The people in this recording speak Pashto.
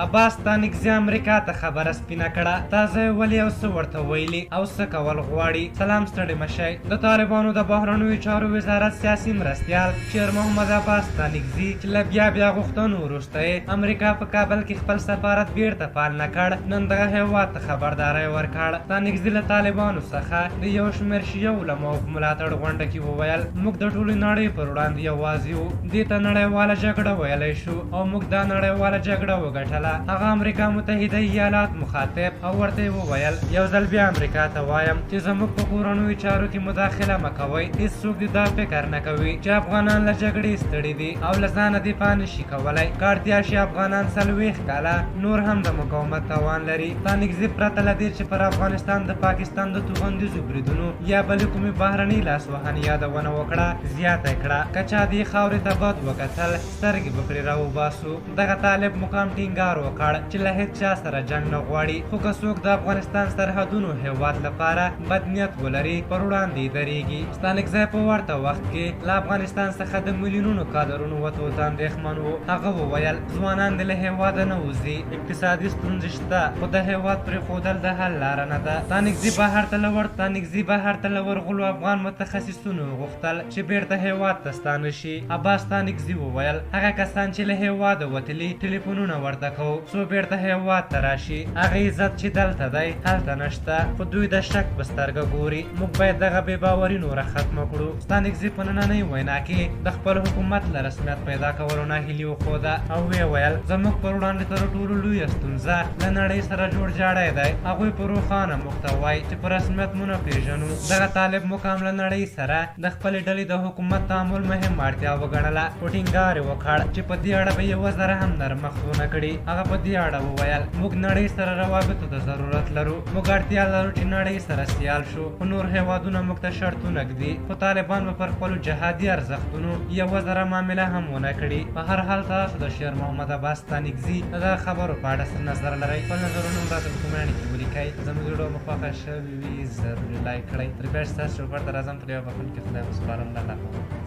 عباس ستانکزي امریکا ته خبره سپینه کړه. تازه یې ولې او څه ورته ویلي او څه کول غواړي. سلام ستړي مشئ. د طالبانو د بهرنیو چارو وزارت سیاسي مرستیال شیر محمد عباس ستانکزي چې له بیا غوښتنو وروسته یې امریکا په کابل کې خپل سفارت بیرته فعال نه کړ، نن دغه هېواد ته خبرداری ورکړ. ستانکزي له طالبانو څخه د یو شمېر شیعه علماو په ملاتړ غونډه کې وویل موږ د ټولې نړۍ پر وړاندې یوازې یو. دې ته نړیواله جګړه ویلی شو او موږ دا نړیواله جګړه وګټله. هغه امریکا متحده ایالات مخاطب او ورته یې وویل یو ځل بیا امریکا ته وایم چې زموږ په کورنیو چارو کې مداخله مه کوئ. هېڅوک دې دا فکر نه کوي چې افغانان له جګړې ستړي دي او له ځانه دفاع نشي کولی. که اړتیا شي افغانان 40 کاله نور هم د مقاومت توان لري. ستانکزي پرته له دې چې پر افغانستان د پاکستان د توغندیزو بریدونو یا بلې کومې بهرنۍ لاسوهنې یادونه وکړه، زیاته کړه که چا دې خاورې ته بد وکتل سترګې به پرې راوباسو. دغه طالب مقام ټینګار وکړ چې له هېڅ چا سره جنګ نه غواړي، خو که څوک د افغانستان سرحدونو هېواد لپاره بد نیت ولري پر وړاندې درېږي. ستانکزی په ورته وخت کې له افغانستان څخه د میلیونونو کادرونو وتو ته اندېښمن و. هغه وویل ځوانان دې له هېواده نه وځي، اقتصادي ستونزې شته خو د هېواد پرېښودل د حل لاره نه ده. ستانکزي بهر ته له ورغلو افغان متخصصونو غوښتل چې بیرته هېواد ته ستانه شي. عباس ستانکزي وویل هغه کسان چې له هېواده وتلي ټلیفونونه ورته کوو څو بیرته هېواد ته راشي. هغه عزت چې دلته دی هلته نشته، خو دوی د شک په سترګه ګوري. موږ باید دغه بې باوري نوره ختمه کړو. ستانکزي په نننۍ وینا کې د خپل حکومت له رسمیت پیدا کولو ناهیلي وښوده او ویې ویل زموږ پر وړاندې تر ټولو لویه ستونزه له نړۍ سره جوړ جاړی دی. هغوی په روښانه موږ ته وایي چې په رسمیت مو نه پېژنو. دغه طالب مقام له نړۍ سره د خپلې ډلې د حکومت تعامل مهم اړتیا وګڼله، خو ټینګار یې وکړ چې په دې اړه به یوه ذره هم نرمښت ونه کړي. هغه په دې اړه وویل موږ نړۍ سره روابطو ته ضرورت لرو، موږ اړتیا لرو چې نړۍ سره سیال شو، خو نور هېوادونه موږ ته شرطونه ږدي. خو طالبان به پر خپلو جهادي ارزښتونو یوه ذره معامله هم ونه کړي. په هر حال تاسو د شیر محمد عباس ستانکزي د دغه خبرو په اړه څه نظر لرئ؟ خپل نظرونه هم راته په کمنټ کې ولیکئ. زموږ ویډیو مو خوښه شوې وي ضروري لایک کړئ. تر بیا چې ستاسو چوپړ ته راځم تر یو بخښونکي خدای وسپارم. الله حافظ.